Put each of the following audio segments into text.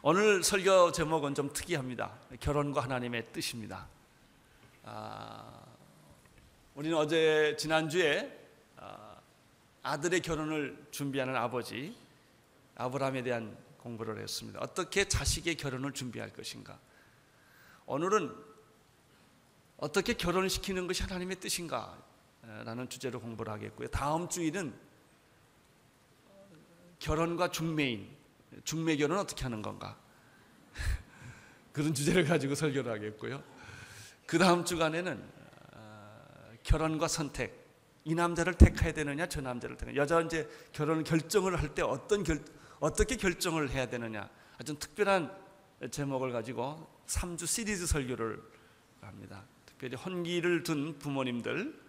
오늘 설교 제목은 좀 특이합니다. 결혼과 하나님의 뜻입니다. 우리는 지난주에 아들의 결혼을 준비하는 아버지 아브라함에 대한 공부를 했습니다. 어떻게 자식의 결혼을 준비할 것인가. 오늘은 어떻게 결혼을 시키는 것이 하나님의 뜻인가 라는 주제로 공부를 하겠고요. 다음 주일은 결혼과 중매 결혼은 어떻게 하는 건가 그런 주제를 가지고 설교를 하겠고요. 그 다음 주간에는 결혼과 선택, 이 남자를 택해야 되느냐 저 남자를 택해야 되느냐, 여자 이제 결혼 결정을 할 때 어떻게 결정을 해야 되느냐, 아주 특별한 제목을 가지고 3주 시리즈 설교를 합니다. 특별히 혼기를 둔 부모님들,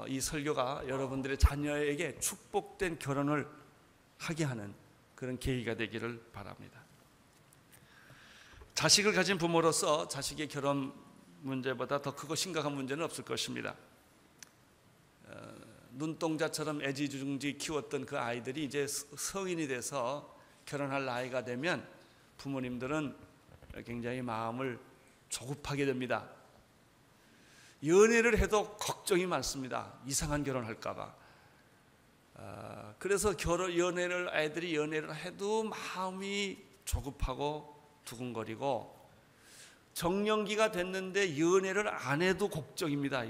이 설교가 여러분들의 자녀에게 축복된 결혼을 하게 하는 그런 계기가 되기를 바랍니다. 자식을 가진 부모로서 자식의 결혼 문제보다 더 크고 심각한 문제는 없을 것입니다. 눈동자처럼 애지중지 키웠던 그 아이들이 이제 성인이 돼서 결혼할 나이가 되면 부모님들은 굉장히 마음을 조급하게 됩니다. 연애를 해도 걱정이 많습니다. 이상한 결혼할까 봐. 그래서 아이들이 연애를 해도 마음이 조급하고 두근거리고, 정년기가 됐는데 연애를 안 해도 걱정입니다.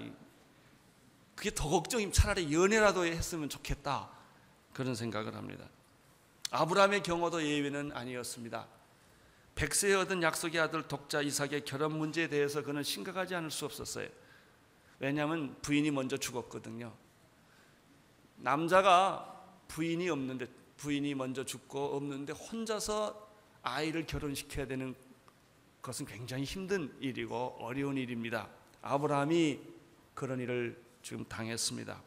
그게 더 걱정이면 차라리 연애라도 했으면 좋겠다, 그런 생각을 합니다. 아브라함의 경우도 예외는 아니었습니다. 100세에 얻은 약속의 아들 독자 이삭의 결혼 문제에 대해서 그는 심각하지 않을 수 없었어요. 왜냐하면 부인이 먼저 죽었거든요. 남자가 부인이 먼저 죽고 없는데 혼자서 아이를 결혼시켜야 되는 것은 굉장히 힘든 일이고 어려운 일입니다. 아브라함이 그런 일을 지금 당했습니다.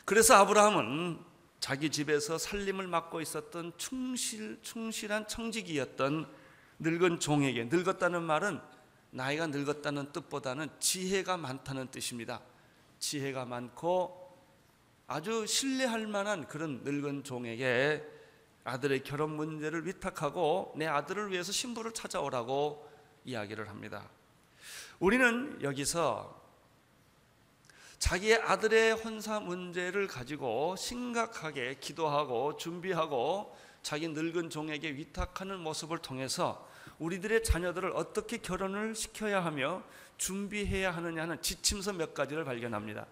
그래서 아브라함은 자기 집에서 살림을 맡고 있었던 충실한 청지기였던 늙은 종에게, 늙었다는 말은 나이가 늙었다는 뜻보다는 지혜가 많다는 뜻입니다. 지혜가 많고 아주 신뢰할 만한 그런 늙은 종에게 아들의 결혼 문제를 위탁하고 내 아들을 위해서 신부를 찾아오라고 이야기를 합니다. 우리는 여기서 자기의 아들의 혼사 문제를 가지고 심각하게 기도하고 준비하고 자기 늙은 종에게 위탁하는 모습을 통해서 우리들의 자녀들을 어떻게 결혼을 시켜야 하며 준비해야 하느냐 하는 지침서 몇 가지를 발견합니다.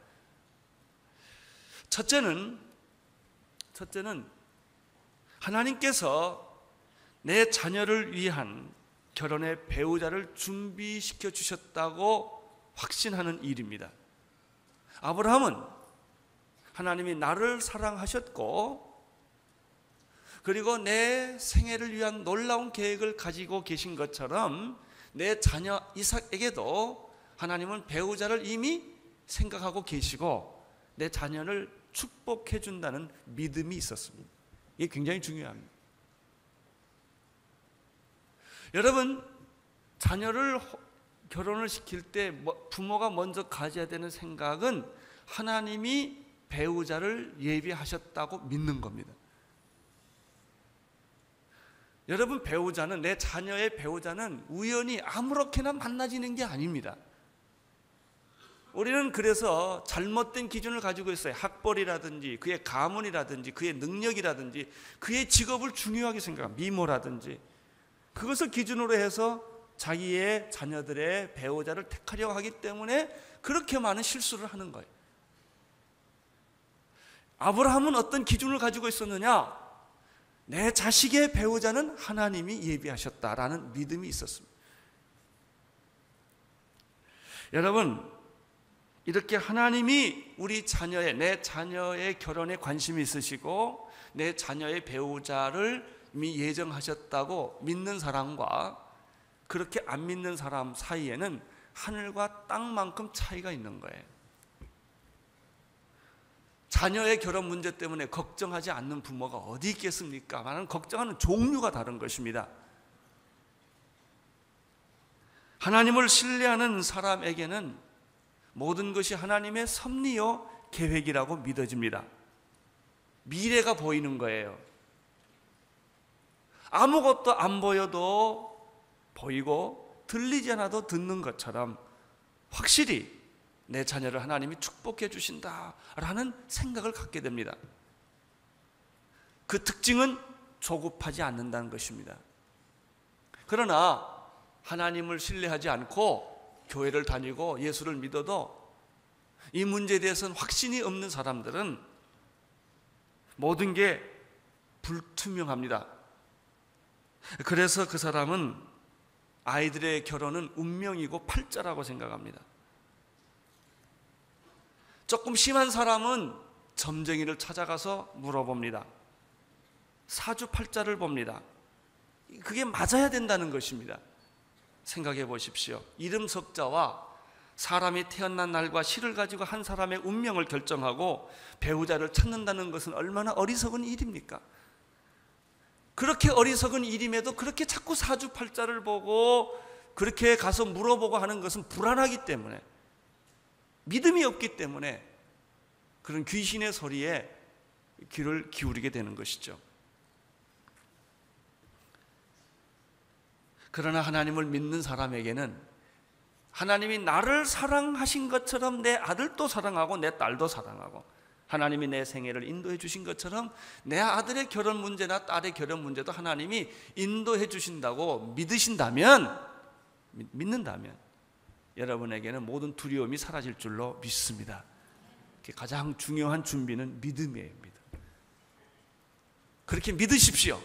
첫째는 하나님께서 내 자녀를 위한 결혼의 배우자를 준비시켜 주셨다고 확신하는 일입니다. 아브라함은 하나님이 나를 사랑하셨고 그리고 내 생애를 위한 놀라운 계획을 가지고 계신 것처럼 내 자녀 이삭에게도 하나님은 배우자를 이미 생각하고 계시고 내 자녀를 축복해 준다는 믿음이 있었습니다. 이게 굉장히 중요합니다. 여러분, 자녀를 결혼을 시킬 때 부모가 먼저 가져야 되는 생각은 하나님이 배우자를 예비하셨다고 믿는 겁니다. 여러분, 내 자녀의 배우자는 우연히 아무렇게나 만나지는 게 아닙니다. 우리는 그래서 잘못된 기준을 가지고 있어요. 학벌이라든지 그의 가문이라든지 그의 능력이라든지 그의 직업을 중요하게 생각합니다. 미모라든지 그것을 기준으로 해서 자기의 자녀들의 배우자를 택하려고 하기 때문에 그렇게 많은 실수를 하는 거예요. 아브라함은 어떤 기준을 가지고 있었느냐? 내 자식의 배우자는 하나님이 예비하셨다라는 믿음이 있었습니다. 여러분, 이렇게 하나님이 내 자녀의 결혼에 관심이 있으시고 내 자녀의 배우자를 이미 예정하셨다고 믿는 사람과 그렇게 안 믿는 사람 사이에는 하늘과 땅만큼 차이가 있는 거예요. 자녀의 결혼 문제 때문에 걱정하지 않는 부모가 어디 있겠습니까? 많은 걱정하는 종류가 다른 것입니다. 하나님을 신뢰하는 사람에게는 모든 것이 하나님의 섭리요 계획이라고 믿어집니다. 미래가 보이는 거예요. 아무것도 안 보여도 보이고 들리지 않아도 듣는 것처럼 확실히 내 자녀를 하나님이 축복해 주신다라는 생각을 갖게 됩니다. 그 특징은 조급하지 않는다는 것입니다. 그러나 하나님을 신뢰하지 않고 교회를 다니고 예수를 믿어도 이 문제에 대해서는 확신이 없는 사람들은 모든 게 불투명합니다. 그래서 그 사람은 아이들의 결혼은 운명이고 팔자라고 생각합니다. 조금 심한 사람은 점쟁이를 찾아가서 물어봅니다. 사주팔자를 봅니다. 그게 맞아야 된다는 것입니다. 생각해 보십시오. 이름 석자와 사람이 태어난 날과 시를 가지고 한 사람의 운명을 결정하고 배우자를 찾는다는 것은 얼마나 어리석은 일입니까? 그렇게 어리석은 일임에도 그렇게 자꾸 사주팔자를 보고 그렇게 가서 물어보고 하는 것은 불안하기 때문에, 믿음이 없기 때문에 그런 귀신의 소리에 귀를 기울이게 되는 것이죠. 그러나 하나님을 믿는 사람에게는 하나님이 나를 사랑하신 것처럼 내 아들도 사랑하고 내 딸도 사랑하고, 하나님이 내 생애를 인도해 주신 것처럼 내 아들의 결혼 문제나 딸의 결혼 문제도 하나님이 인도해 주신다고 믿는다면 여러분에게는 모든 두려움이 사라질 줄로 믿습니다. 가장 중요한 준비는 믿음이에요. 그렇게 믿으십시오.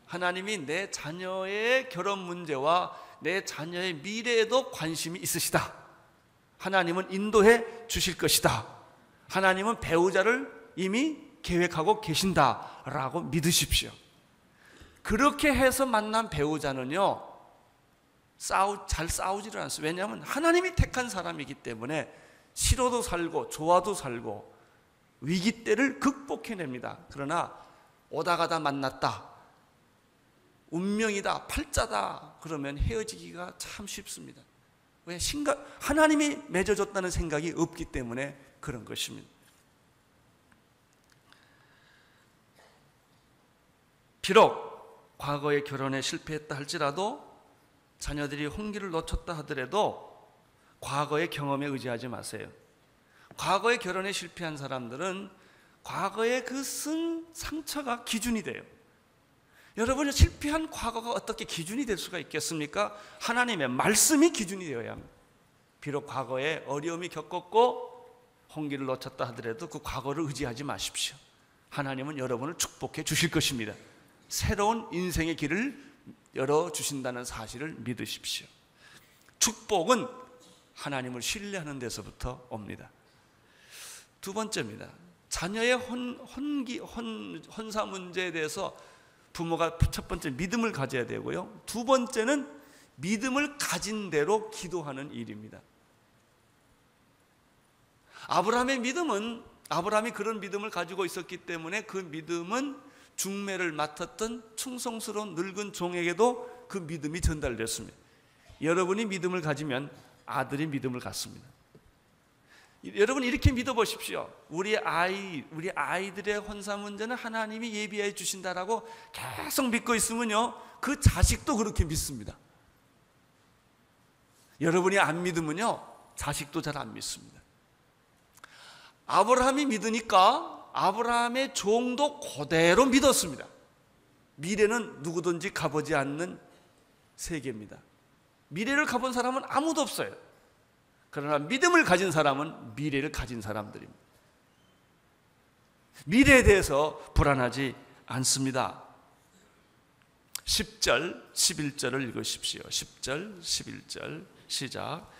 하나님이 내 자녀의 결혼 문제와 내 자녀의 미래에도 관심이 있으시다. 하나님은 인도해 주실 것이다. 하나님은 배우자를 이미 계획하고 계신다라고 믿으십시오. 그렇게 해서 만난 배우자는요, 잘 싸우지를 않습니다. 왜냐하면 하나님이 택한 사람이기 때문에 싫어도 살고 좋아도 살고 위기 때를 극복해냅니다. 그러나 오다 가다 만났다, 운명이다, 팔자다 그러면 헤어지기가 참 쉽습니다. 왜? 하나님이 맺어줬다는 생각이 없기 때문에 그런 것입니다. 비록 과거의 결혼에 실패했다 할지라도, 자녀들이 혼기를 놓쳤다 하더라도 과거의 경험에 의지하지 마세요. 과거의 결혼에 실패한 사람들은 과거의 그 쓴 상처가 기준이 돼요. 여러분이 실패한 과거가 어떻게 기준이 될 수가 있겠습니까? 하나님의 말씀이 기준이 되어야 합니다. 비록 과거에 어려움이 겪었고 홍기를 놓쳤다 하더라도 그 과거를 의지하지 마십시오. 하나님은 여러분을 축복해 주실 것입니다. 새로운 인생의 길을 열어주신다는 사실을 믿으십시오. 축복은 하나님을 신뢰하는 데서부터 옵니다. 두 번째입니다. 자녀의 혼사 문제에 대해서 부모가 첫 번째 믿음을 가져야 되고요, 두 번째는 믿음을 가진 대로 기도하는 일입니다. 아브라함이 그런 믿음을 가지고 있었기 때문에 그 믿음은 중매를 맡았던 충성스러운 늙은 종에게도 그 믿음이 전달됐습니다. 여러분이 믿음을 가지면 아들이 믿음을 갖습니다. 여러분 이렇게 믿어보십시오. 우리 아이들의 혼사 문제는 하나님이 예비해 주신다라고 계속 믿고 있으면요, 그 자식도 그렇게 믿습니다. 여러분이 안 믿으면요, 자식도 잘 안 믿습니다. 아브라함이 믿으니까 아브라함의 종도 그대로 믿었습니다. 미래는 누구든지 가보지 않는 세계입니다. 미래를 가본 사람은 아무도 없어요. 그러나 믿음을 가진 사람은 미래를 가진 사람들입니다. 미래에 대해서 불안하지 않습니다. 10절, 11절을 읽으십시오. 10절, 11절 시작.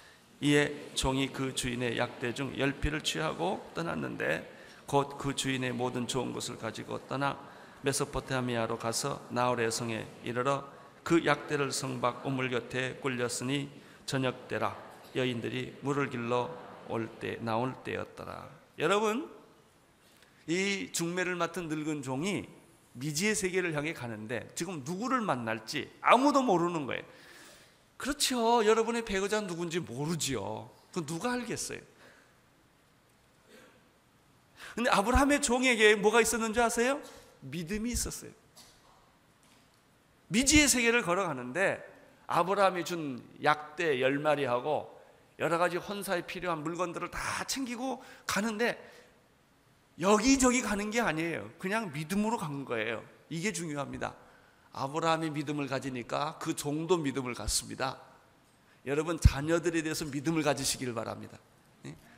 이에 종이 그 주인의 약대 중 10피를 취하고 떠났는데 곧 그 주인의 모든 좋은 것을 가지고 떠나 메소포타미아로 가서 나홀의 성에 이르러 그 약대를 성박 우물 곁에 굴렸으니 저녁 때라. 여인들이 물을 길러 나올 때였더라. 여러분, 이 중매를 맡은 늙은 종이 미지의 세계를 향해 가는데 지금 누구를 만날지 아무도 모르는 거예요. 그렇죠. 여러분의 배우자 누군지 모르지요. 그 누가 알겠어요? 근데 아브라함의 종에게 뭐가 있었는지 아세요? 믿음이 있었어요. 미지의 세계를 걸어가는데 아브라함이 준 약대 10마리하고 여러 가지 혼사에 필요한 물건들을 다 챙기고 가는데 여기저기 가는 게 아니에요. 그냥 믿음으로 간 거예요. 이게 중요합니다. 아브라함이 믿음을 가지니까 그 종도 믿음을 갖습니다. 여러분, 자녀들에 대해서 믿음을 가지시길 바랍니다.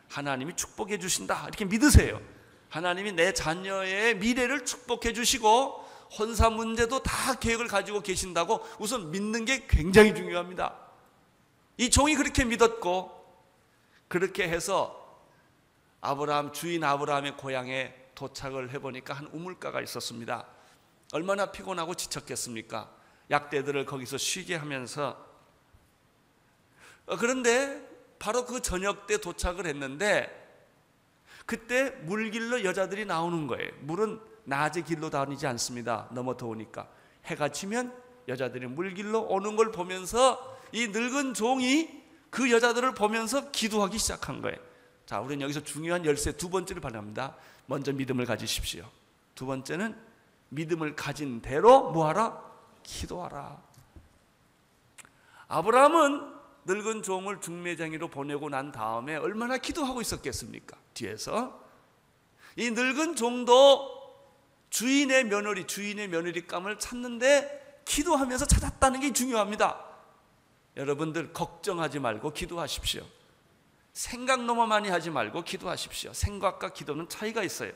하나님이 축복해 주신다, 이렇게 믿으세요. 하나님이 내 자녀의 미래를 축복해 주시고 혼사 문제도 다 계획을 가지고 계신다고 우선 믿는 게 굉장히 중요합니다. 이 종이 그렇게 믿었고, 그렇게 해서 주인 아브라함의 고향에 도착을 해보니까 한 우물가가 있었습니다. 얼마나 피곤하고 지쳤겠습니까? 약대들을 거기서 쉬게 하면서. 그런데 바로 그 저녁 때 도착을 했는데 그때 물길로 여자들이 나오는 거예요. 물은 낮에 길로 다니지 않습니다. 너무 더우니까. 해가 지면 여자들이 물길로 오는 걸 보면서 이 늙은 종이 그 여자들을 보면서 기도하기 시작한 거예요. 자, 우리는 여기서 중요한 열쇠 두 번째를 발휘합니다. 먼저 믿음을 가지십시오. 두 번째는 믿음을 가진 대로 뭐하라? 기도하라. 아브라함은 늙은 종을 중매장이로 보내고 난 다음에 얼마나 기도하고 있었겠습니까? 뒤에서 이 늙은 종도 주인의 며느리감을 찾는데 기도하면서 찾았다는 게 중요합니다. 여러분들 걱정하지 말고 기도하십시오. 생각 너무 많이 하지 말고 기도하십시오. 생각과 기도는 차이가 있어요.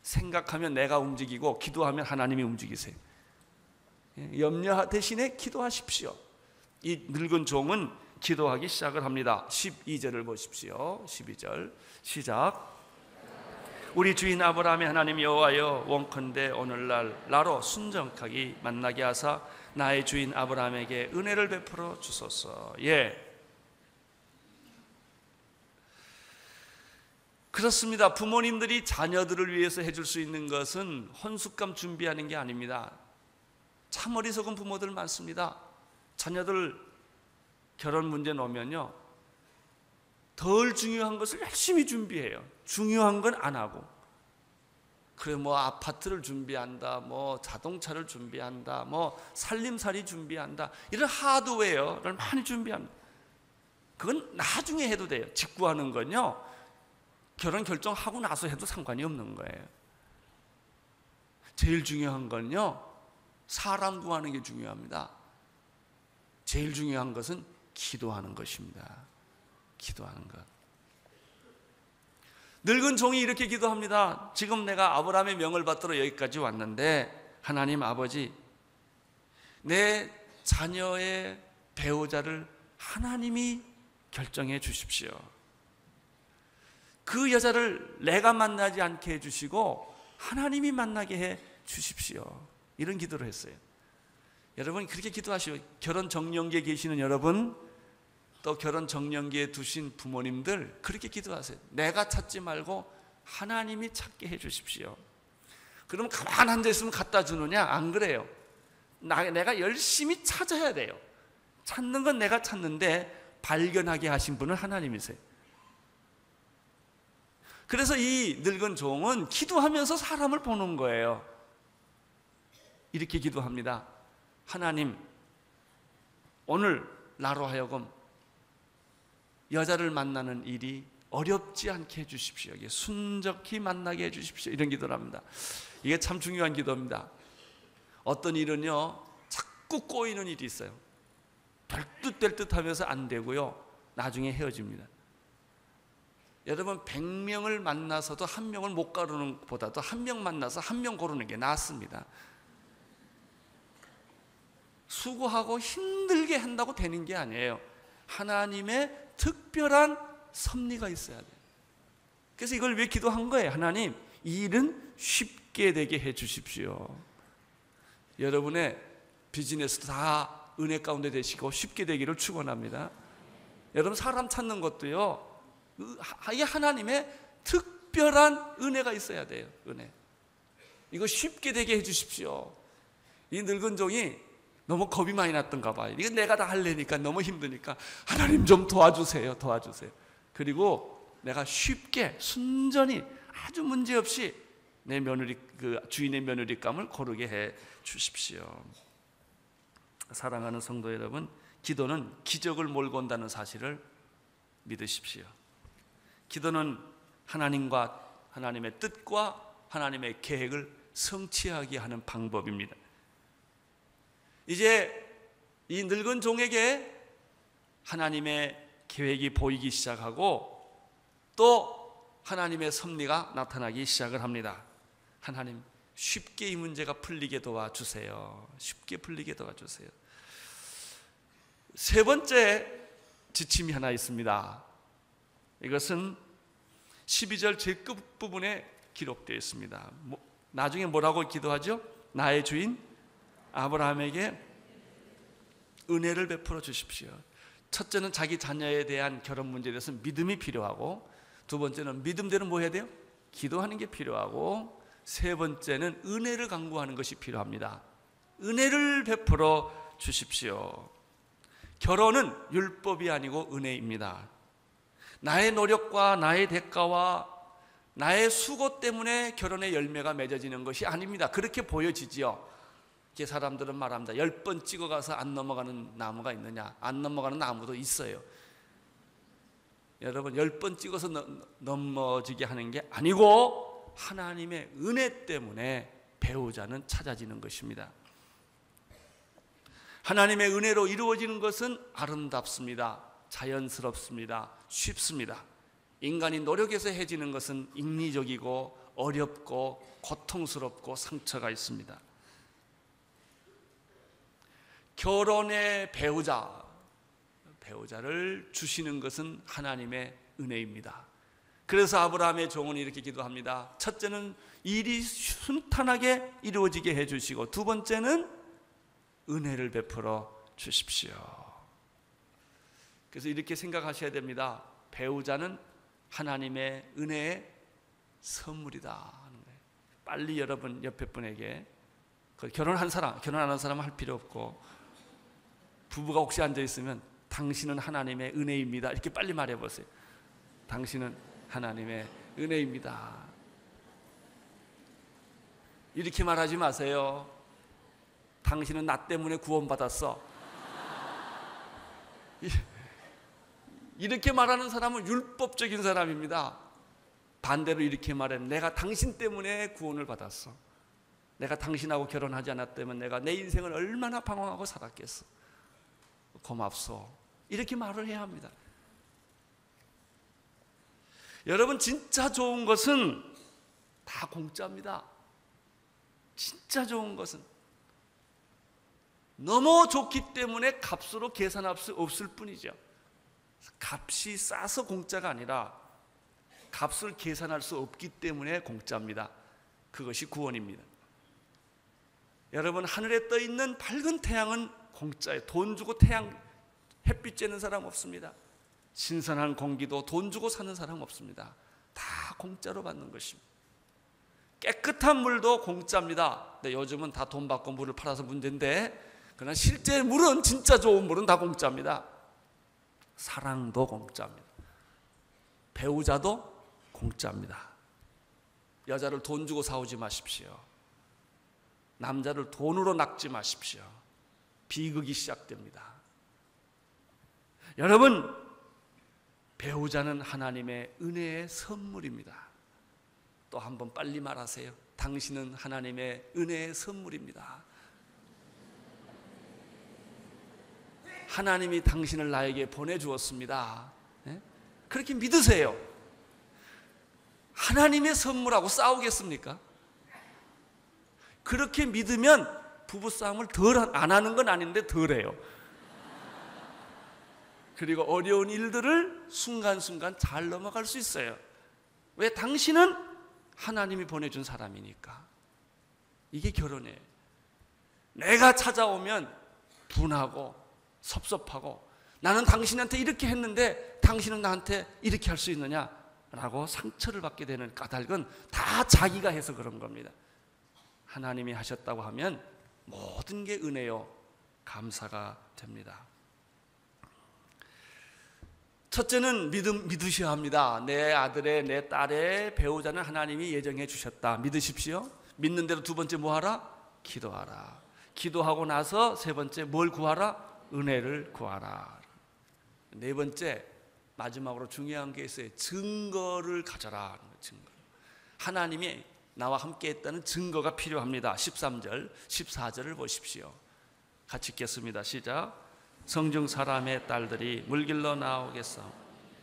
생각하면 내가 움직이고 기도하면 하나님이 움직이세요. 염려 대신에 기도하십시오. 이 늙은 종은 기도하기 시작을 합니다. 12절을 보십시오. 12절 시작. 우리 주인 아브라함의 하나님 여호와여, 원컨대 오늘날 나로 순정하게 만나게 하사 나의 주인 아브라함에게 은혜를 베풀어 주소서. 그렇습니다. 부모님들이 자녀들을 위해서 해줄 수 있는 것은 혼숫감 준비하는 게 아닙니다. 참 어리석은 부모들 많습니다. 자녀들 결혼 문제 놓으면요, 덜 중요한 것을 열심히 준비해요. 중요한 건 안 하고. 그래, 뭐 아파트를 준비한다, 뭐 자동차를 준비한다, 뭐 살림살이 준비한다, 이런 하드웨어를 많이 준비합니다. 그건 나중에 해도 돼요. 직구하는 건요, 결혼 결정하고 나서 해도 상관이 없는 거예요. 제일 중요한 건요, 사람 구하는 게 중요합니다. 제일 중요한 것은 기도하는 것입니다. 기도하는 것. 늙은 종이 이렇게 기도합니다. 지금 내가 아브라함의 명을 받들어 여기까지 왔는데 하나님 아버지, 내 자녀의 배우자를 하나님이 결정해 주십시오. 그 여자를 내가 만나지 않게 해주시고 하나님이 만나게 해 주십시오. 이런 기도를 했어요. 여러분, 그렇게 기도하시오. 결혼 정년기에 계시는 여러분, 또 결혼 정년기에 두신 부모님들, 그렇게 기도하세요. 내가 찾지 말고 하나님이 찾게 해 주십시오. 그럼 가만 앉아 있으면 갖다 주느냐? 안 그래요. 내가 열심히 찾아야 돼요. 찾는 건 내가 찾는데 발견하게 하신 분은 하나님이세요. 그래서 이 늙은 종은 기도하면서 사람을 보는 거예요. 이렇게 기도합니다. 하나님, 오늘 나로 하여금 여자를 만나는 일이 어렵지 않게 해주십시오. 순적히 만나게 해주십시오. 이런 기도를 합니다. 이게 참 중요한 기도입니다. 어떤 일은요, 자꾸 꼬이는 일이 있어요. 될 듯 될 듯 하면서 안 되고요, 나중에 헤어집니다. 여러분, 100명을 만나서도 한 명을 못 고르는 것보다도 한 명 만나서 한 명 고르는 게 낫습니다. 수고하고 힘들게 한다고 되는 게 아니에요. 하나님의 특별한 섭리가 있어야 돼요. 그래서 이걸 왜 기도한 거예요? 하나님, 이 일은 쉽게 되게 해 주십시오. 여러분의 비즈니스도 다 은혜 가운데 되시고 쉽게 되기를 축원합니다. 여러분, 사람 찾는 것도요, 이 하나님의 특별한 은혜가 있어야 돼요. 은혜. 이거 쉽게 되게 해 주십시오. 이 늙은 종이 너무 겁이 많이 났던가 봐요. 이거 내가 다 하려니까 너무 힘드니까 하나님 좀 도와주세요. 그리고 내가 쉽게 순전히 아주 문제없이 내 주인의 며느리감을 고르게 해 주십시오. 사랑하는 성도 여러분, 기도는 기적을 몰고 온다는 사실을 믿으십시오. 기도는 하나님의 뜻과 하나님의 계획을 성취하게 하는 방법입니다. 이제 이 늙은 종에게 하나님의 계획이 보이기 시작하고 또 하나님의 섭리가 나타나기 시작을 합니다. 하나님, 쉽게 이 문제가 풀리게 도와주세요. 쉽게 풀리게 도와주세요. 세 번째 지침이 하나 있습니다. 이것은 12절 제일 끝부분에 기록되어 있습니다. 나중에 뭐라고 기도하죠? 나의 주인 아브라함에게 은혜를 베풀어 주십시오. 첫째는 자기 자녀에 대한 결혼 문제에 대해서 믿음이 필요하고, 두 번째는 믿음대로 뭐 해야 돼요? 기도하는 게 필요하고, 세 번째는 은혜를 강구하는 것이 필요합니다. 은혜를 베풀어 주십시오. 결혼은 율법이 아니고 은혜입니다. 나의 노력과 나의 대가와 나의 수고 때문에 결혼의 열매가 맺어지는 것이 아닙니다. 그렇게 보여지지요. 이렇게 사람들은 말합니다. 10번 찍어가서 안 넘어가는 나무가 있느냐? 안 넘어가는 나무도 있어요. 여러분, 10번 찍어서 넘어지게 하는 게 아니고 하나님의 은혜 때문에 배우자는 찾아지는 것입니다. 하나님의 은혜로 이루어지는 것은 아름답습니다. 자연스럽습니다. 쉽습니다. 인간이 노력해서 해지는 것은 인위적이고 어렵고 고통스럽고 상처가 있습니다. 결혼의 배우자를 주시는 것은 하나님의 은혜입니다. 그래서 아브라함의 종은 이렇게 기도합니다. 첫째는 일이 순탄하게 이루어지게 해주시고, 두 번째는 은혜를 베풀어 주십시오. 그래서 이렇게 생각하셔야 됩니다. 배우자는 하나님의 은혜의 선물이다 하는 거예요. 빨리 여러분 옆에 분에게, 결혼하는 사람은 할 필요 없고, 부부가 혹시 앉아있으면 당신은 하나님의 은혜입니다 이렇게 빨리 말해보세요. 당신은 하나님의 은혜입니다. 이렇게 말하지 마세요. 당신은 나 때문에 구원받았어. 이렇게 말하는 사람은 율법적인 사람입니다. 반대로 이렇게 말해, 내가 당신 때문에 구원을 받았어. 내가 당신하고 결혼하지 않았다면 내가 내 인생을 얼마나 방황하고 살았겠어. 고맙소. 이렇게 말을 해야 합니다. 여러분, 진짜 좋은 것은 다 공짜입니다. 진짜 좋은 것은 너무 좋기 때문에 값으로 계산할 수 없을 뿐이죠. 값이 싸서 공짜가 아니라 값을 계산할 수 없기 때문에 공짜입니다. 그것이 구원입니다. 여러분, 하늘에 떠 있는 밝은 태양은 공짜예요. 돈 주고 햇빛 쬐는 사람 없습니다. 신선한 공기도 돈 주고 사는 사람 없습니다. 다 공짜로 받는 것입니다. 깨끗한 물도 공짜입니다. 근데 요즘은 다 돈 받고 물을 팔아서 문제인데, 그러나 실제 물은, 진짜 좋은 물은 다 공짜입니다. 사랑도 공짜입니다. 배우자도 공짜입니다. 여자를 돈 주고 사오지 마십시오. 남자를 돈으로 낚지 마십시오. 비극이 시작됩니다. 여러분, 배우자는 하나님의 은혜의 선물입니다. 또 한번 빨리 말하세요. 당신은 하나님의 은혜의 선물입니다. 하나님이 당신을 나에게 보내주었습니다. 그렇게 믿으세요. 하나님의 선물하고 싸우겠습니까? 그렇게 믿으면 부부싸움을 안 하는 건 아닌데 덜 해요. 그리고 어려운 일들을 순간순간 잘 넘어갈 수 있어요. 왜? 당신은 하나님이 보내준 사람이니까. 이게 결혼이에요. 내가 찾아오면 분하고 섭섭하고, 나는 당신한테 이렇게 했는데 당신은 나한테 이렇게 할 수 있느냐 라고 상처를 받게 되는 까닭은 다 자기가 해서 그런 겁니다. 하나님이 하셨다고 하면 모든 게 은혜요, 감사가 됩니다. 첫째는 믿으셔야 합니다. 내 아들의, 내 딸의 배우자는 하나님이 예정해 주셨다. 믿으십시오. 믿는 대로 두 번째 뭐 하라? 기도하라. 기도하고 나서 세 번째 뭘 구하라? 은혜를 구하라. 네 번째 마지막으로 중요한 게 있어요. 증거를 가져라. 증거. 하나님이 나와 함께 했다는 증거가 필요합니다. 13절 14절을 보십시오. 같이 읽겠습니다. 시작. 성중 사람의 딸들이 물길로 나오겠어.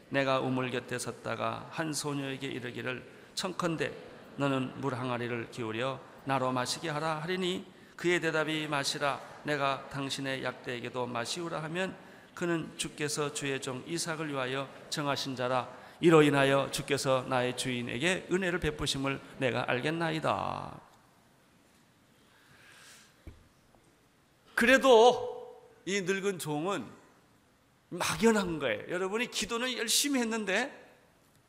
내가 우물 곁에 섰다가 한 소녀에게 이르기를 청컨대 너는 물 항아리를 기울여 나로 마시게 하라 하리니 그의 대답이 마시라 내가 당신의 약대에게도 마시우라 하면 그는 주께서 주의 종 이삭을 위하여 정하신 자라 이로 인하여 주께서 나의 주인에게 은혜를 베푸심을 내가 알겠나이다. 그래도 이 늙은 종은 막연한 거예요. 여러분이 기도는 열심히 했는데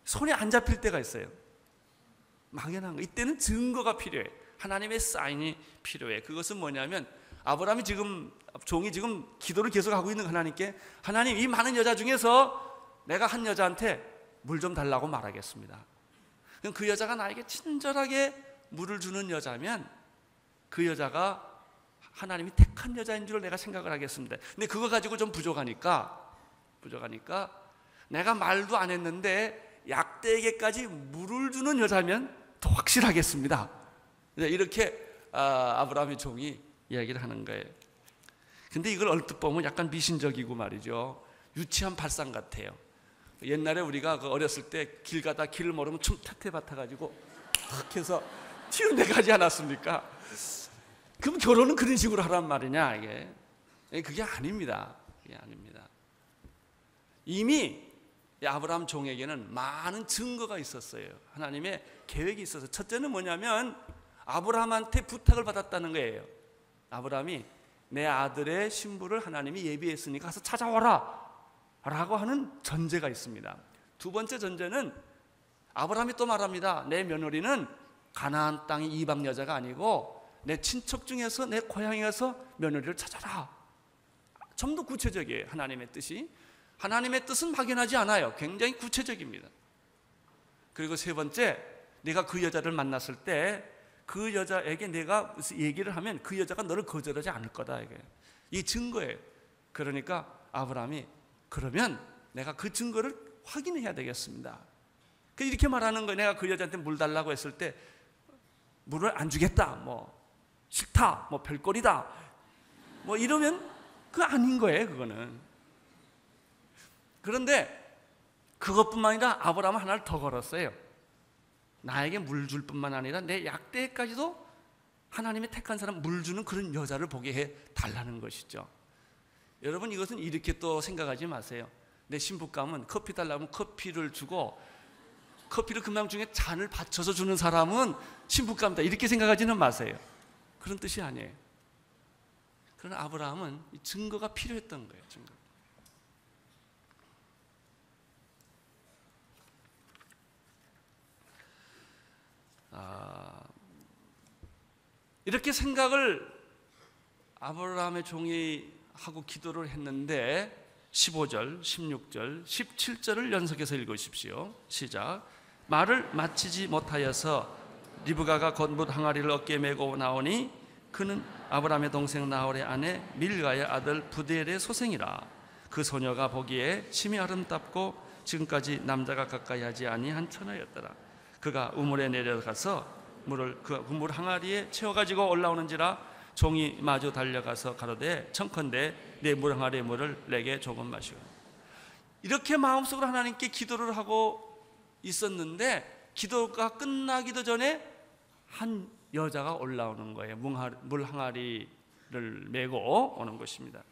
손에 안 잡힐 때가 있어요. 막연한 거. 이때는 증거가 필요해. 하나님의 사인이 필요해. 그것은 뭐냐면 아브라함이 종이 지금 기도를 계속하고 있는 하나님께 하나님 이 많은 여자 중에서 내가 한 여자한테 물 좀 달라고 말하겠습니다. 그럼 그 여자가 나에게 친절하게 물을 주는 여자면 그 여자가 하나님이 택한 여자인 줄 내가 생각을 하겠습니다. 근데 그거 가지고 좀 부족하니까 내가 말도 안 했는데 약대에게까지 물을 주는 여자면 더 확실하겠습니다. 이렇게 아브라함의 종이 이야기를 하는 거예요. 근데 이걸 얼핏 보면 약간 미신적이고 말이죠. 유치한 발상 같아요. 옛날에 우리가 어렸을 때 길 가다 길을 모르면 춤 탓해받아가지고 탁 해서 튀는 데 가지 않았습니까? 그럼 결혼은 그런 식으로 하란 말이냐 이게? 그게 아닙니다. 그게 아닙니다. 이미 아브라함 종에게는 많은 증거가 있었어요. 하나님의 계획이 있어서 첫째는 뭐냐면 아브라함한테 부탁을 받았다는 거예요. 아브라함이 내 아들의 신부를 하나님이 예비했으니까 가서 찾아와라 라고 하는 전제가 있습니다. 두 번째 전제는 아브라함이 또 말합니다. 내 며느리는 가나안 땅의 이방 여자가 아니고 내 친척 중에서 내 고향에서 며느리를 찾아라. 좀 더 구체적이에요. 하나님의 뜻이. 하나님의 뜻은 막연하지 않아요. 굉장히 구체적입니다. 그리고 세 번째, 내가 그 여자를 만났을 때 그 여자에게 내가 얘기를 하면 그 여자가 너를 거절하지 않을 거다. 이게 증거예요. 그러니까 아브라함이 그러면 내가 그 증거를 확인해야 되겠습니다. 이렇게 말하는 거예요. 내가 그 여자한테 물 달라고 했을 때 물을 안 주겠다, 싫다, 별거리다, 이러면 그거 아닌 거예요. 그거는. 그런데 그것뿐만 아니라 아브라함은 하나를 더 걸었어요. 나에게 물 줄 뿐만 아니라 내 약대까지도 하나님이 택한 사람 물 주는 그런 여자를 보게 해 달라는 것이죠. 여러분 이것은 이렇게 또 생각하지 마세요. 내 신부감은 커피 달라면 커피를 주고 커피를 금방 중에 잔을 받쳐서 주는 사람은 신부감이다 이렇게 생각하지는 마세요. 그런 뜻이 아니에요. 그러나 아브라함은 증거가 필요했던 거예요. 증거. 이렇게 생각을 아브라함의 종이 하고 기도를 했는데 15절, 16절, 17절을 연속해서 읽으십시오. 시작. 말을 마치지 못하여서 리브가가 곧 물 항아리를 어깨에 메고 나오니 그는 아브라함의 동생 나홀의 아내 밀가의 아들 부델의 소생이라. 그 소녀가 보기에 심히 아름답고 지금까지 남자가 가까이 하지 아니한 처녀였더라. 그가 우물에 내려가서 물을 그 물 항아리에 채워가지고 올라오는지라 종이 마주 달려가서 가로되 청컨대 내 물 항아리의 물을 내게 조금 마시오. 이렇게 마음속으로 하나님께 기도를 하고 있었는데 기도가 끝나기도 전에 한 여자가 올라오는 거예요. 물 항아리를 메고 오는 것입니다.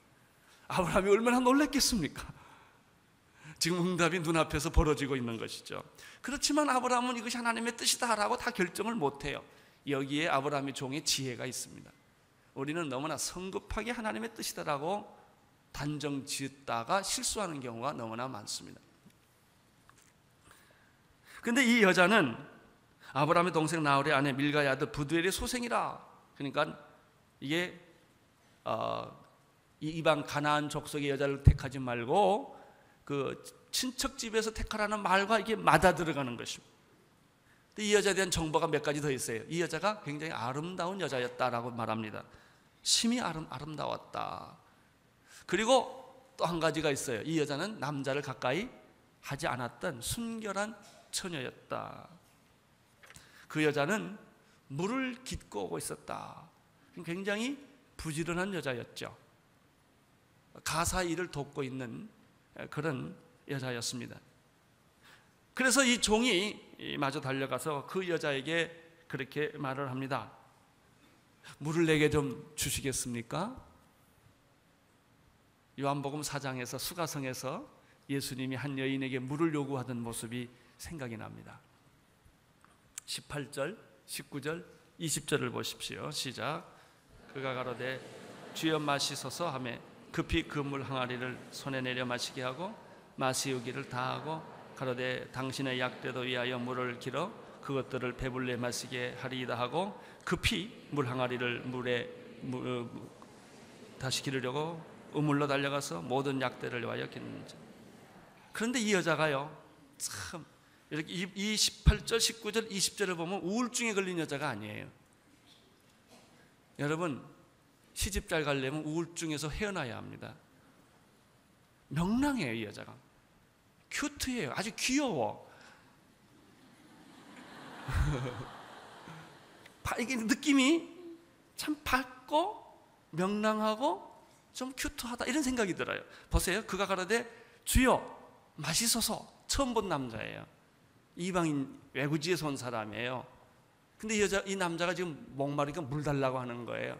아브라함이 얼마나 놀랐겠습니까? 지금 응답이 눈앞에서 벌어지고 있는 것이죠. 그렇지만 아브라함은 이것이 하나님의 뜻이다라고 다 결정을 못해요. 여기에 아브라함의 종의 지혜가 있습니다. 우리는 너무나 성급하게 하나님의 뜻이다라고 단정 지었다가 실수하는 경우가 너무나 많습니다. 그런데 이 여자는 아브라함의 동생 나홀의 아내 밀가의 아들 부두엘의 소생이라. 그러니까 이게 이 이방 가나안 족속의 여자를 택하지 말고 그 친척 집에서 택하라는 말과 이게 맞아 들어가는 것입니다. 이 여자에 대한 정보가 몇 가지 더 있어요. 이 여자가 굉장히 아름다운 여자였다라고 말합니다. 심히 아름다웠다. 그리고 또 한 가지가 있어요. 이 여자는 남자를 가까이 하지 않았던 순결한 처녀였다. 그 여자는 물을 깃고 오고 있었다. 굉장히 부지런한 여자였죠. 가사 일을 돕고 있는 그런 여자였습니다. 그래서 이 종이 마저 달려가서 그 여자에게 그렇게 말을 합니다. 물을 내게 좀 주시겠습니까? 요한복음 4장에서 수가성에서 예수님이 한 여인에게 물을 요구하던 모습이 생각이 납니다. 18절, 19절, 20절을 보십시오. 시작. 그가 가로되 주여 마시소서 하매 급히 그 물 항아리를 손에 내려 마시게 하고 마시우기를 다하고 가로되 당신의 약대도 위하여 물을 길어 그것들을 배불리 마시게 하리이다 하고 급히 물 항아리를 물에 다시 기르려고 우물로 달려가서 모든 약대를 위하여 기르는지. 그런데 이 여자가요, 참 이렇게 이 18절, 19절, 20절을 보면 우울증에 걸린 여자가 아니에요. 여러분, 시집 잘 가려면 우울증에서 헤어나야 합니다. 명랑해요. 이 여자가 큐트해요. 아주 귀여워. 이게 느낌이 참 밝고 명랑하고 좀 큐트하다 이런 생각이 들어요. 보세요. 그가 가로되 주여 마시소서. 처음 본 남자예요. 이방인 외구지에서 온 사람이에요. 근데 이 남자가 지금 목마르니까 물 달라고 하는 거예요.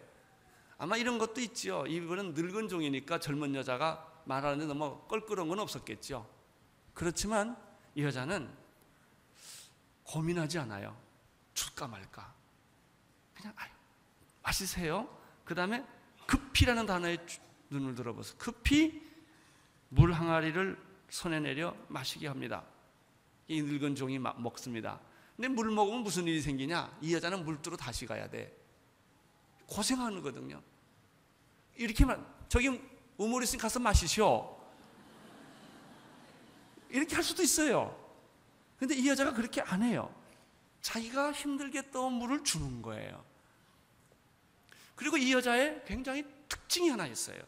아마 이런 것도 있죠. 이분은 늙은 종이니까 젊은 여자가 말하는데 너무 껄끄러운 건 없었겠죠. 그렇지만 이 여자는 고민하지 않아요. 줄까 말까. 그냥 마시세요. 그 다음에 급히라는 단어에 눈을 들어보세요. 급히 물 항아리를 손에 내려 마시게 합니다. 이 늙은 종이 먹습니다. 근데 물 먹으면 무슨 일이 생기냐? 이 여자는 물두로 다시 가야 돼. 고생하는 거거든요. 이렇게만 저기 우물 있으니 가서 마시시오. 이렇게 할 수도 있어요. 근데 이 여자가 그렇게 안 해요. 자기가 힘들게 떠온 물을 주는 거예요. 그리고 이 여자의 굉장히 특징이 하나 있어요.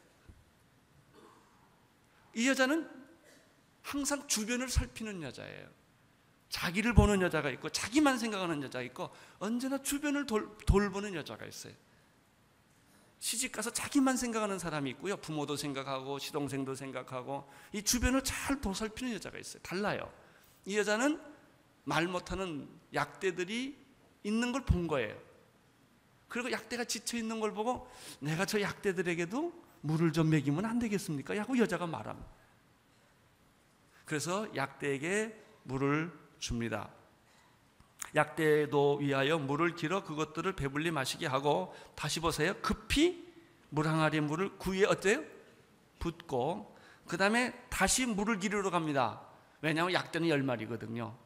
이 여자는 항상 주변을 살피는 여자예요. 자기를 보는 여자가 있고 자기만 생각하는 여자가 있고 언제나 주변을 돌보는 여자가 있어요. 시집가서 자기만 생각하는 사람이 있고요. 부모도 생각하고 시동생도 생각하고 이 주변을 잘 보살피는 여자가 있어요. 달라요. 이 여자는 말 못하는 약대들이 있는 걸 본 거예요. 그리고 약대가 지쳐 있는 걸 보고 내가 저 약대들에게도 물을 좀 먹이면 안 되겠습니까? 하고 여자가 말합니다. 그래서 약대에게 물을 줍니다. 약대도 위하여 물을 길어 그것들을 배불리 마시게 하고 다시 보세요. 급히 물 항아리에 물을 그 위에 어때요? 붓고 그 다음에 다시 물을 기르러 갑니다. 왜냐하면 약대는 10마리거든요.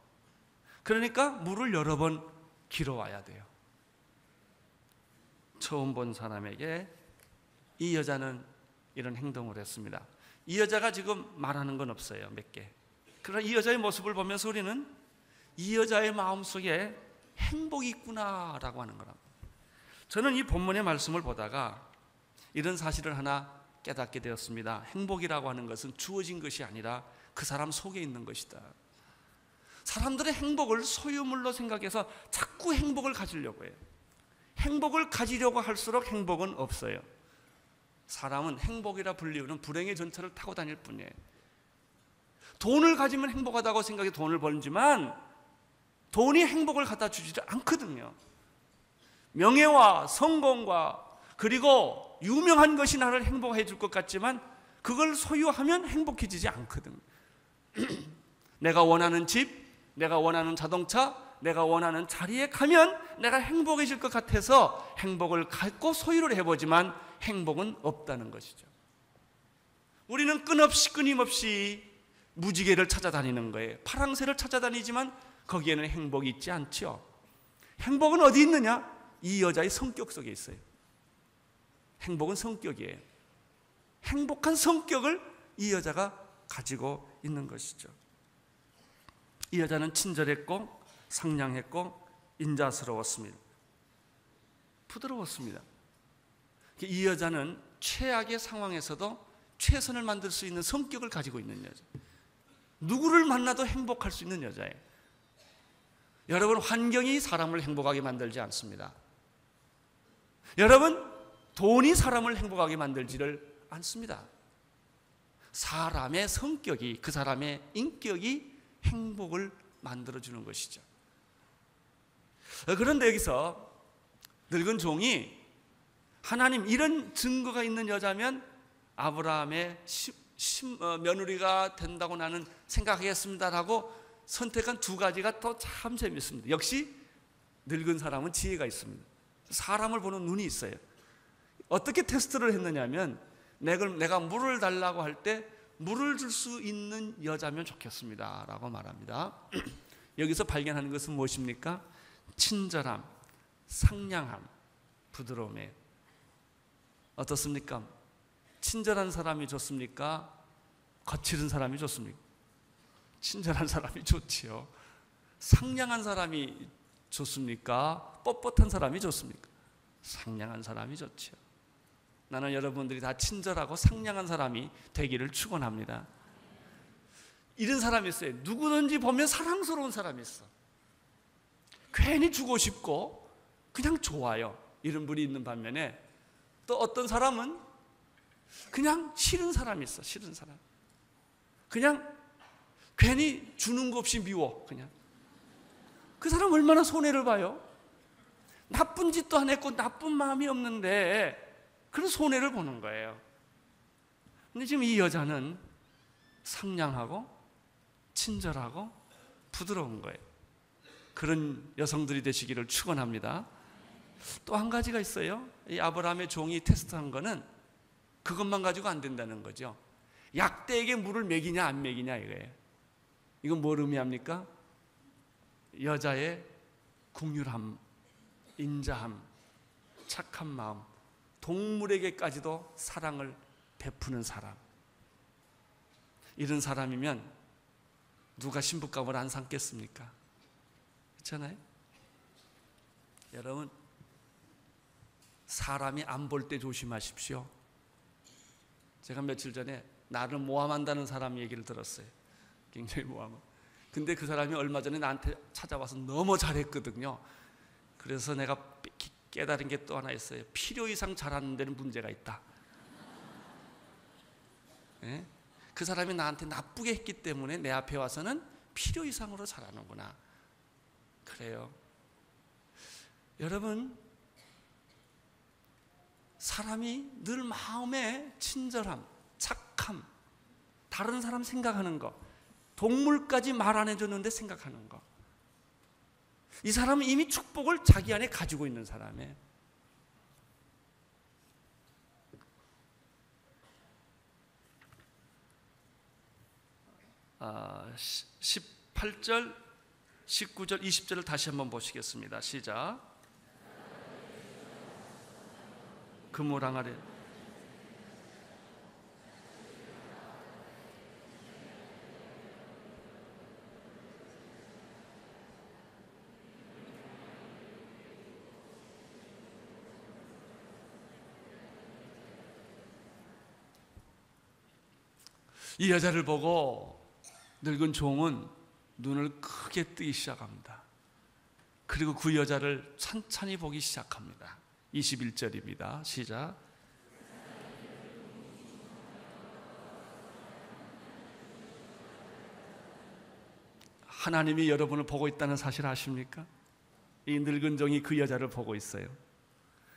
그러니까 물을 여러 번 길어와야 돼요. 처음 본 사람에게 이 여자는 이런 행동을 했습니다. 이 여자가 지금 말하는 건 없어요. 몇 개. 그러나 이 여자의 모습을 보면서 우리는 이 여자의 마음속에 행복이 있구나라고 하는 거랍니다. 저는 이 본문의 말씀을 보다가 이런 사실을 하나 깨닫게 되었습니다. 행복이라고 하는 것은 주어진 것이 아니라 그 사람 속에 있는 것이다. 사람들의 행복을 소유물로 생각해서 자꾸 행복을 가지려고 해요. 행복을 가지려고 할수록 행복은 없어요. 사람은 행복이라 불리우는 불행의 전철을 타고 다닐 뿐이에요. 돈을 가지면 행복하다고 생각해 돈을 벌지만 돈이 행복을 갖다 주지 않거든요. 명예와 성공과 그리고 유명한 것이 나를 행복해 줄 것 같지만 그걸 소유하면 행복해지지 않거든요. 내가 원하는 집, 내가 원하는 자동차, 내가 원하는 자리에 가면 내가 행복해질 것 같아서 행복을 갖고 소유를 해보지만 행복은 없다는 것이죠. 우리는 끊임없이 무지개를 찾아다니는 거예요. 파랑새를 찾아다니지만 거기에는 행복이 있지 않죠. 행복은 어디 있느냐? 이 여자의 성격 속에 있어요. 행복은 성격이에요. 행복한 성격을 이 여자가 가지고 있는 것이죠. 이 여자는 친절했고 상냥했고 인자스러웠습니다. 부드러웠습니다. 이 여자는 최악의 상황에서도 최선을 만들 수 있는 성격을 가지고 있는 여자. 누구를 만나도 행복할 수 있는 여자예요. 여러분, 환경이 사람을 행복하게 만들지 않습니다. 여러분, 돈이 사람을 행복하게 만들지를 않습니다. 사람의 성격이, 그 사람의 인격이 행복을 만들어주는 것이죠. 그런데 여기서 늙은 종이 하나님, 이런 증거가 있는 여자면 아브라함의 며느리가 된다고 나는 생각하겠습니다라고 선택한 두 가지가 또 참 재밌습니다. 역시 늙은 사람은 지혜가 있습니다. 사람을 보는 눈이 있어요. 어떻게 테스트를 했느냐면, 내가 물을 달라고 할 때 물을 줄 수 있는 여자면 좋겠습니다 라고 말합니다. 여기서 발견하는 것은 무엇입니까? 친절함, 상냥함, 부드러움에 어떻습니까? 친절한 사람이 좋습니까? 거칠은 사람이 좋습니까? 친절한 사람이 좋지요. 상냥한 사람이 좋습니까? 뻣뻣한 사람이 좋습니까? 상냥한 사람이 좋지요. 나는 여러분들이 다 친절하고 상냥한 사람이 되기를 축원합니다. 이런 사람이 있어요. 누구든지 보면 사랑스러운 사람이 있어. 괜히 주고 싶고 그냥 좋아요. 이런 분이 있는 반면에 또 어떤 사람은 그냥 싫은 사람이 있어. 싫은 사람. 그냥 괜히 주는 거 없이 미워. 그냥 그 사람 얼마나 손해를 봐요. 나쁜 짓도 안 했고 나쁜 마음이 없는데 그런 손해를 보는 거예요. 근데 지금 이 여자는 상냥하고 친절하고 부드러운 거예요. 그런 여성들이 되시기를 축원합니다. 또 한 가지가 있어요. 이 아브라함의 종이 테스트한 거는 그것만 가지고 안 된다는 거죠. 약대에게 물을 먹이냐 안 먹이냐 이거예요. 이건 뭘 의미합니까? 여자의 긍휼함, 인자함, 착한 마음, 동물에게까지도 사랑을 베푸는 사람. 이런 사람이면 누가 신부감을 안 삼겠습니까? 그렇잖아요? 여러분, 사람이 안 볼 때 조심하십시오. 제가 며칠 전에 나를 모함한다는 사람 얘기를 들었어요. 굉장히 모함. 근데 그 사람이 얼마 전에 나한테 찾아와서 너무 잘했거든요. 그래서 내가 깨달은 게 또 하나 있어요. 필요 이상 잘하는 데는 문제가 있다. 네? 그 사람이 나한테 나쁘게 했기 때문에 내 앞에 와서는 필요 이상으로 잘하는구나. 그래요. 여러분, 사람이 늘 마음에 친절함, 착함, 다른 사람 생각하는 거, 동물까지 말 안 해줬는데 생각하는 거. 이 사람은 이미 축복을 자기 안에 가지고 있는 사람이에요. 18절, 19절, 20절을 다시 한번 보시겠습니다. 시작. 그물 항아리 이 여자를 보고 늙은 종은 눈을 크게 뜨기 시작합니다. 그리고 그 여자를 천천히 보기 시작합니다. 21절입니다. 시작. 하나님이 여러분을 보고 있다는 사실 아십니까? 이 늙은 종이 그 여자를 보고 있어요.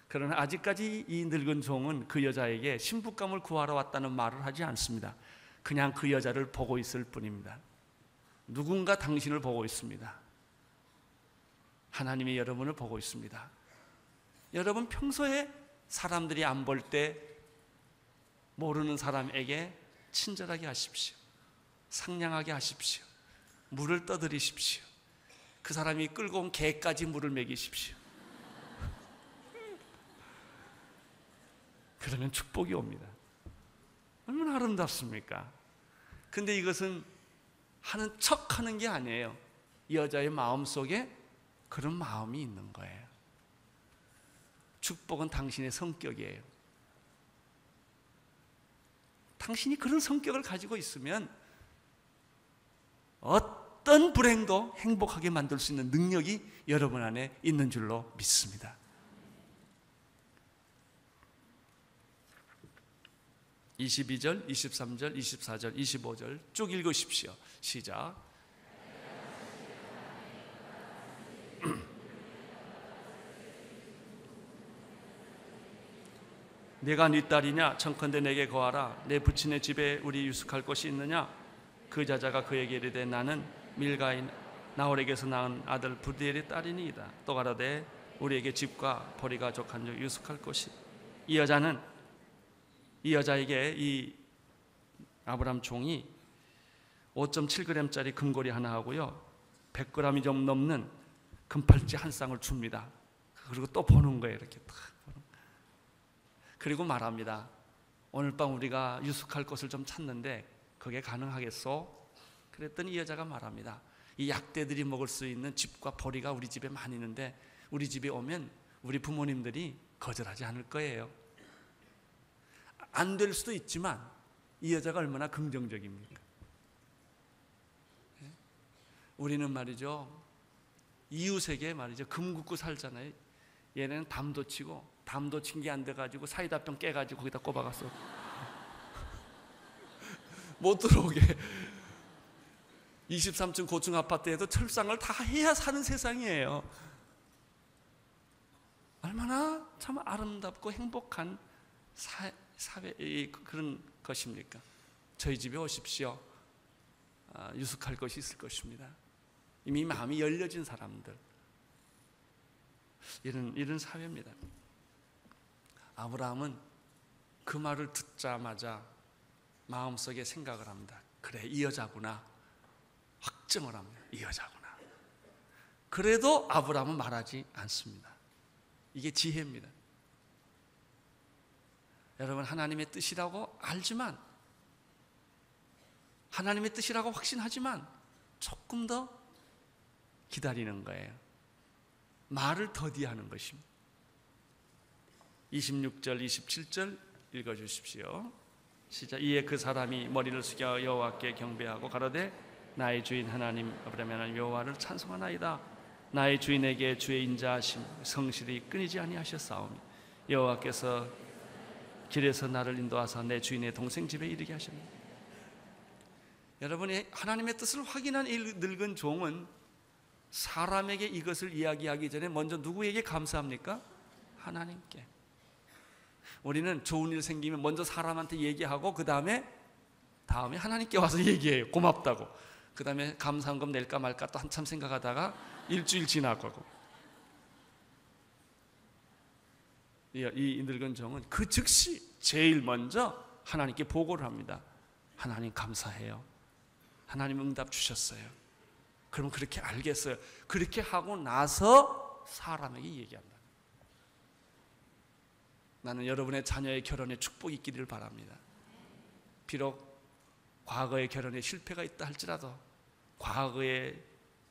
그러나 아직까지 이 늙은 종은 그 여자에게 신부감을 구하러 왔다는 말을 하지 않습니다. 그냥 그 여자를 보고 있을 뿐입니다. 누군가 당신을 보고 있습니다. 하나님이 여러분을 보고 있습니다. 여러분, 평소에 사람들이 안 볼 때 모르는 사람에게 친절하게 하십시오. 상냥하게 하십시오. 물을 떠드리십시오. 그 사람이 끌고 온 개까지 물을 먹이십시오. 그러면 축복이 옵니다. 얼마나 아름답습니까? 근데 이것은 하는 척 하는 게 아니에요. 이 여자의 마음속에 그런 마음이 있는 거예요. 축복은 당신의 성격이에요. 당신이 그런 성격을 가지고 있으면 어떤 불행도 행복하게 만들 수 있는 능력이 여러분 안에 있는 줄로 믿습니다. 22절, 23절, 24절, 25절 쭉 읽으십시오. 시작. 내가 네 딸이냐? 청컨대 내게 거하라. 내 부친의 집에 우리 유숙할 곳이 있느냐? 그 자자가 그에게 이르되 나는 밀가인 나홀에게서 낳은 아들 브드엘의 딸이니이다. 또 가라되 우리에게 집과 보리가 족한즉 유숙할 곳이. 이 여자에게 이 아브람 종이 5.7g짜리 금고리 하나 하고요 100g이 좀 넘는 금팔찌 한 쌍을 줍니다. 그리고 또 보는 거예요. 이렇게 딱. 그리고 말합니다. 오늘 밤 우리가 유숙할 곳을 좀 찾는데 그게 가능하겠소? 그랬더니 이 여자가 말합니다. 이 약대들이 먹을 수 있는 집과 보리가 우리 집에 많이 있는데 우리 집에 오면 우리 부모님들이 거절하지 않을 거예요. 안 될 수도 있지만 이 여자가 얼마나 긍정적입니까? 우리는 말이죠, 이웃에게 말이죠, 금 굽고 살잖아요. 얘네는 담도 치고, 담도 친 게 안 돼가지고 사이다병 깨가지고 거기다 꼽아갔어. 못 들어오게. 23층 고층 아파트에도 철상을 다 해야 사는 세상이에요. 얼마나 참 아름답고 행복한 사회 그런 것입니까? 저희 집에 오십시오. 유숙할 것이 있을 것입니다. 이미 마음이 열려진 사람들, 이런 사회입니다. 아브라함은 그 말을 듣자마자 마음속에 생각을 합니다. 그래, 이 여자구나. 확정을 합니다. 이 여자구나. 그래도 아브라함은 말하지 않습니다. 이게 지혜입니다. 여러분, 하나님의 뜻이라고 알지만, 하나님의 뜻이라고 확신하지만 조금 더 기다리는 거예요. 말을 더디하는 것입니다. 26절, 27절 읽어주십시오. 시작. 이에 그 사람이 머리를 숙여 여호와께 경배하고 가로되 나의 주인 하나님 아브라함의 하나님 여호와를 찬송하나이다. 나의 주인에게 주의 인자하심 성실히 끊이지 아니하셨사오니 여호와께서 길에서 나를 인도하사 내 주인의 동생 집에 이르게 하셨습니다. 여러분이 하나님의 뜻을 확인한 이 늙은 종은 사람에게 이것을 이야기하기 전에 먼저 누구에게 감사합니까? 하나님께. 우리는 좋은 일 생기면 먼저 사람한테 얘기하고 그 다음에 하나님께 와서 얘기해요. 고맙다고. 그 다음에 감사한금 낼까 말까 또 한참 생각하다가 일주일 지나가고. 이 늙은 종은 그 즉시 제일 먼저 하나님께 보고를 합니다. 하나님 감사해요. 하나님 응답 주셨어요. 그러면 그렇게 알겠어요. 그렇게 하고 나서 사람에게 얘기한다. 나는 여러분의 자녀의 결혼에 축복이 있기를 바랍니다. 비록 과거의 결혼에 실패가 있다 할지라도 과거의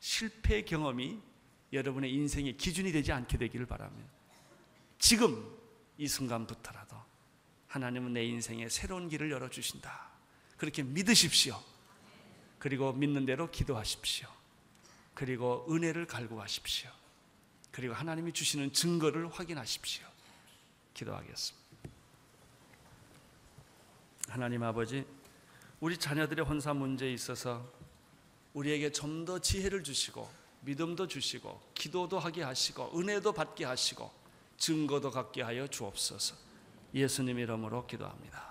실패 경험이 여러분의 인생의 기준이 되지 않게 되기를 바랍니다. 지금 이 순간부터라도 하나님은 내 인생에 새로운 길을 열어주신다. 그렇게 믿으십시오. 그리고 믿는 대로 기도하십시오. 그리고 은혜를 갈구하십시오. 그리고 하나님이 주시는 증거를 확인하십시오. 기도하겠습니다. 하나님 아버지, 우리 자녀들의 혼사 문제에 있어서 우리에게 좀 더 지혜를 주시고 믿음도 주시고 기도도 하게 하시고 은혜도 받게 하시고 증거도 갖게 하여 주옵소서. 예수님 이름으로 기도합니다.